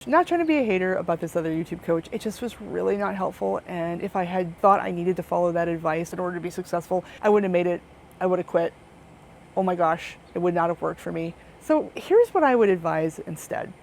Not trying to be a hater about this other YouTube coach, it just was really not helpful, and if I had thought I needed to follow that advice in order to be successful, I wouldn't have made it. I would have quit. Oh my gosh, it would not have worked for me. So here's what I would advise instead.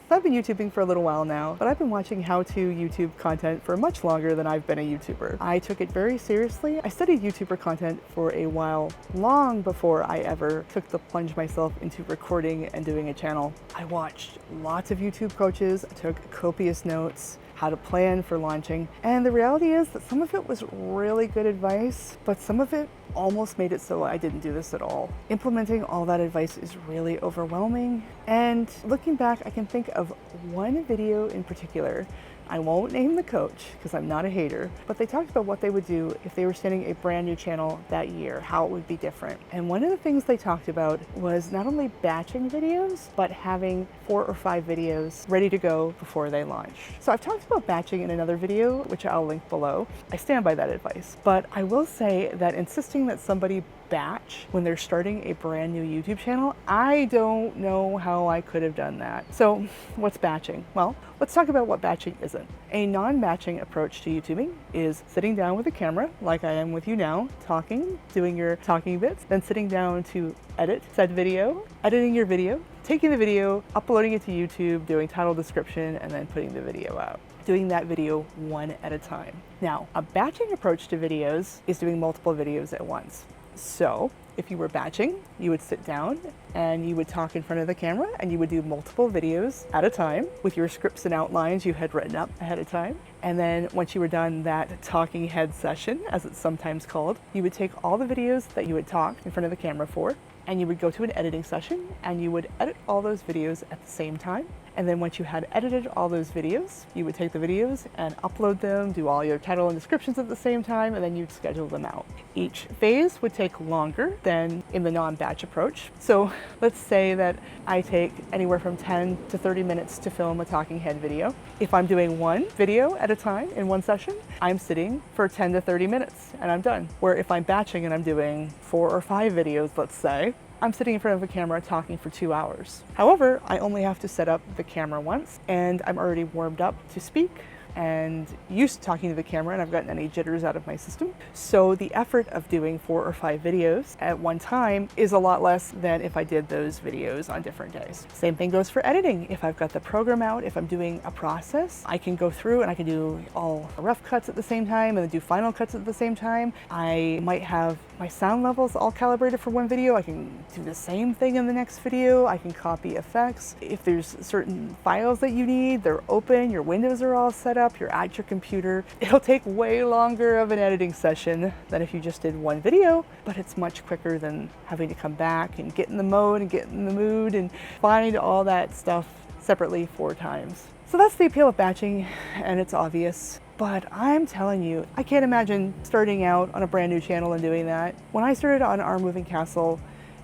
I've been YouTubing for a little while now, but I've been watching how-to YouTube content for much longer than I've been a YouTuber. I took it very seriously. I studied YouTuber content for a while, long before I ever took the plunge myself into recording and doing a channel. I watched lots of YouTube coaches, I took copious notes, how to plan for launching, and the reality is that some of it was really good advice, but some of it almost made it so I didn't do this at all. Implementing all that advice is really overwhelming, and looking back, I can think of one video in particular. I won't name the coach because I'm not a hater, but they talked about what they would do if they were starting a brand new channel that year, how it would be different. And one of the things they talked about was not only batching videos, but having 4 or 5 videos ready to go before they launch. So I've talked about batching in another video, which I'll link below. I stand by that advice, but I will say that insisting that somebody batch when they're starting a brand new YouTube channel, I don't know how I could have done that. So what's batching? Well, let's talk about what batching isn't. A non-batching approach to YouTubing is sitting down with a camera, like I am with you now, talking, doing your talking bits, then sitting down to edit said video, editing your video, taking the video, uploading it to YouTube, doing title, description, and then putting the video out. Doing that video one at a time. Now, a batching approach to videos is doing multiple videos at once. So if you were batching, you would sit down and you would talk in front of the camera and you would do multiple videos at a time with your scripts and outlines you had written up ahead of time. And then once you were done that talking head session, as it's sometimes called, you would take all the videos that you had talked in front of the camera for, and you would go to an editing session and you would edit all those videos at the same time. And then once you had edited all those videos, you would take the videos and upload them, do all your title and descriptions at the same time, and then you'd schedule them out. Each phase would take longer than in the non-batch approach. So let's say that I take anywhere from 10 to 30 minutes to film a talking head video. If I'm doing one video at a time in one session, I'm sitting for 10 to 30 minutes and I'm done. Where if I'm batching and I'm doing 4 or 5 videos, let's say, I'm sitting in front of a camera talking for 2 hours. However, I only have to set up the camera once and I'm already warmed up to speak and used to talking to the camera, and I've gotten any jitters out of my system. So the effort of doing 4 or 5 videos at one time is a lot less than if I did those videos on different days. Same thing goes for editing. If I've got the program out, if I'm doing a process, I can go through and I can do all rough cuts at the same time and then do final cuts at the same time. I might have my sound levels all calibrated for one video. I can do the same thing in the next video. I can copy effects. If there's certain files that you need, they're open, your windows are all set up, you're at your computer. It'll take way longer of an editing session than if you just did one video, but it's much quicker than having to come back and get in the mode and get in the mood and find all that stuff separately 4 times. So that's the appeal of batching, and it's obvious. But I'm telling you, I can't imagine starting out on a brand new channel and doing that. When I started on Our Moving Castle,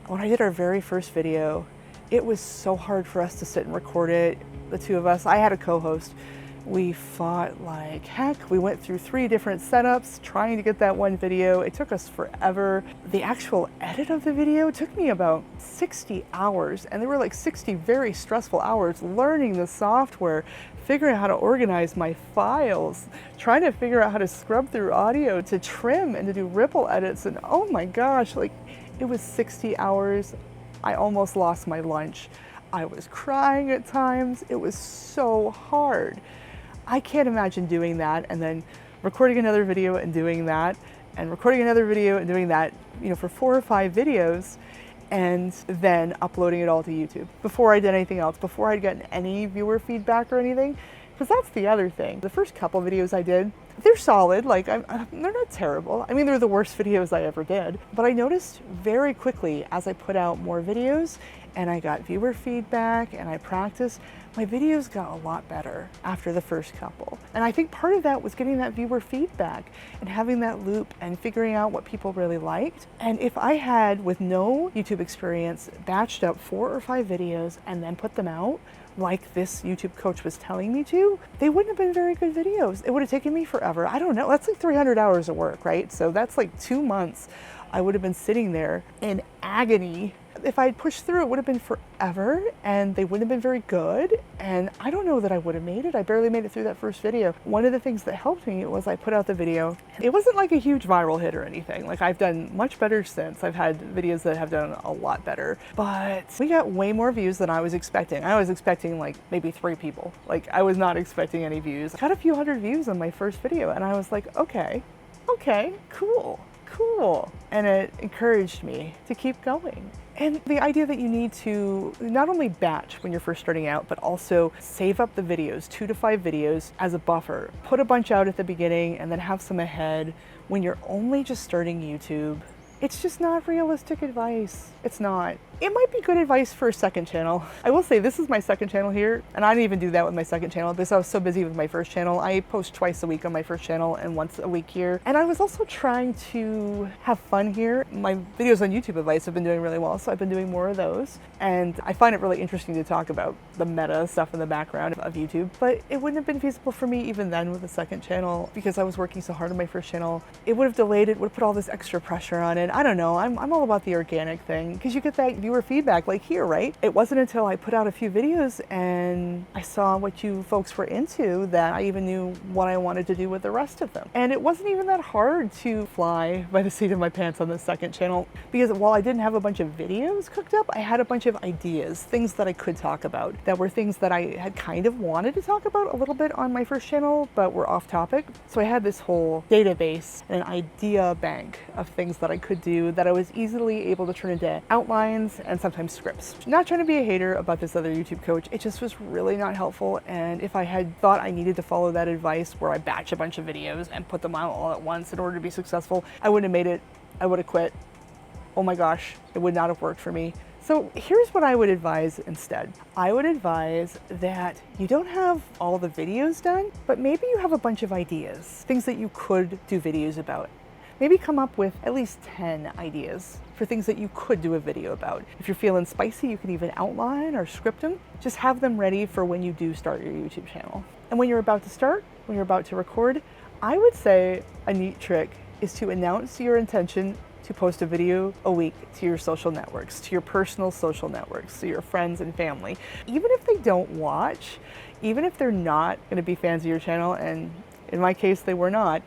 when I did our very first video, it was so hard for us to sit and record it, the 2 of us. I had a co-host. We fought like heck. We went through 3 different setups trying to get that one video. It took us forever. The actual edit of the video took me about 60 hours, and there were like 60 very stressful hours learning the software, figuring out how to organize my files, trying to figure out how to scrub through audio, to trim and to do ripple edits, and oh my gosh, like it was 60 hours. I almost lost my lunch. I was crying at times. It was so hard. I can't imagine doing that and then recording another video and doing that and recording another video and doing that, you know, for 4 or 5 videos and then uploading it all to YouTube before I did anything else, before I'd gotten any viewer feedback or anything. Because that's the other thing. The first couple videos I did, they're solid, like they're not terrible. I mean, they're the worst videos I ever did. But I noticed very quickly as I put out more videos and I got viewer feedback and I practiced, my videos got a lot better after the first couple. And I think part of that was getting that viewer feedback and having that loop and figuring out what people really liked. And if I had, with no YouTube experience, batched up 4 or 5 videos and then put them out, like this YouTube coach was telling me to, they wouldn't have been very good videos. It would have taken me forever. I don't know, that's like 300 hours of work, right? So that's like 2 months. I would have been sitting there in agony If I had pushed through, it would have been forever and they wouldn't have been very good. And I don't know that I would have made it. I barely made it through that first video. One of the things that helped me was I put out the video. It wasn't like a huge viral hit or anything. Like, I've done much better since. I've had videos that have done a lot better, but we got way more views than I was expecting. I was expecting like maybe 3 people. Like, I was not expecting any views. I got a few hundred views on my first video and I was like, okay, cool. And it encouraged me to keep going. And the idea that you need to not only batch when you're first starting out, but also save up the videos, 2 to 5 videos as a buffer. Put a bunch out at the beginning and then have some ahead when you're only just starting YouTube. It's just not realistic advice. It's not. It might be good advice for a second channel. I will say this is my second channel here, and I didn't even do that with my second channel because I was so busy with my first channel. I post twice a week on my first channel and once a week here. And I was also trying to have fun here. My videos on YouTube advice have been doing really well, so I've been doing more of those. And I find it really interesting to talk about the meta stuff in the background of YouTube, but it wouldn't have been feasible for me even then with the second channel because I was working so hard on my first channel. It would have delayed it, would have put all this extra pressure on it. I don't know, I'm all about the organic thing because you get that viewer feedback like here, right? It wasn't until I put out a few videos and I saw what you folks were into that I even knew what I wanted to do with the rest of them. And it wasn't even that hard to fly by the seat of my pants on the second channel because while I didn't have a bunch of videos cooked up, I had a bunch of ideas, things that I could talk about that were things that I had kind of wanted to talk about a little bit on my first channel, but were off topic. So I had this whole database and an idea bank of things that I could do that I was easily able to turn into outlines and sometimes scripts. Not trying to be a hater about this other YouTube coach, it just was really not helpful. And if I had thought I needed to follow that advice where I batch a bunch of videos and put them out all at once in order to be successful, I wouldn't have made it. I would have quit. Oh my gosh, it would not have worked for me. So here's what I would advise instead. I would advise that you don't have all the videos done, but maybe you have a bunch of ideas, things that you could do videos about. Maybe come up with at least 10 ideas for things that you could do a video about. If you're feeling spicy, you can even outline or script them. Just have them ready for when you do start your YouTube channel. And when you're about to start, when you're about to record, I would say a neat trick is to announce your intention to post a video a week to your social networks, to your personal social networks, to your friends and family. Even if they don't watch, even if they're not gonna be fans of your channel, and in my case, they were not,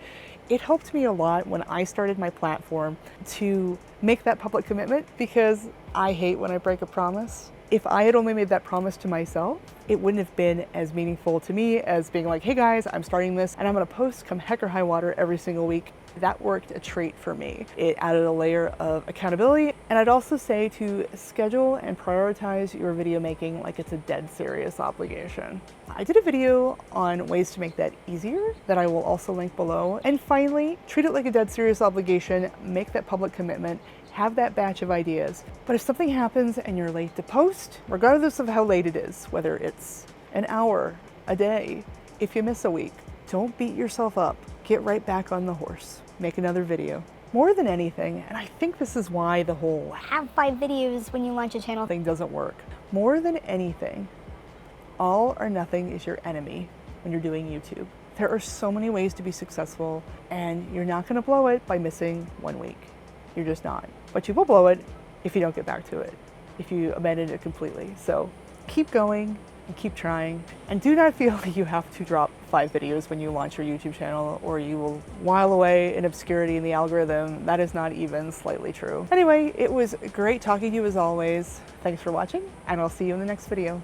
it helped me a lot when I started my platform to make that public commitment because I hate when I break a promise. If I had only made that promise to myself, it wouldn't have been as meaningful to me as being like, hey guys, I'm starting this and I'm gonna post come heck or high water every single week. That worked a treat for me. It added a layer of accountability. And I'd also say to schedule and prioritize your video making like it's a dead serious obligation. I did a video on ways to make that easier that I will also link below. And finally, treat it like a dead serious obligation, make that public commitment, have that batch of ideas. But if something happens and you're late to post, regardless of how late it is, whether it's an hour, a day, if you miss a week, don't beat yourself up. Get right back on the horse. Make another video. More than anything, and I think this is why the whole have 5 videos when you launch a channel thing doesn't work. More than anything, all or nothing is your enemy when you're doing YouTube. There are so many ways to be successful, and you're not gonna blow it by missing 1 week. You're just not. But you will blow it if you don't get back to it, if you abandon it completely. So keep going and keep trying, and do not feel like you have to drop 5 videos when you launch your YouTube channel or you will while away in obscurity in the algorithm. That is not even slightly true. Anyway, it was great talking to you as always. Thanks for watching, and I'll see you in the next video.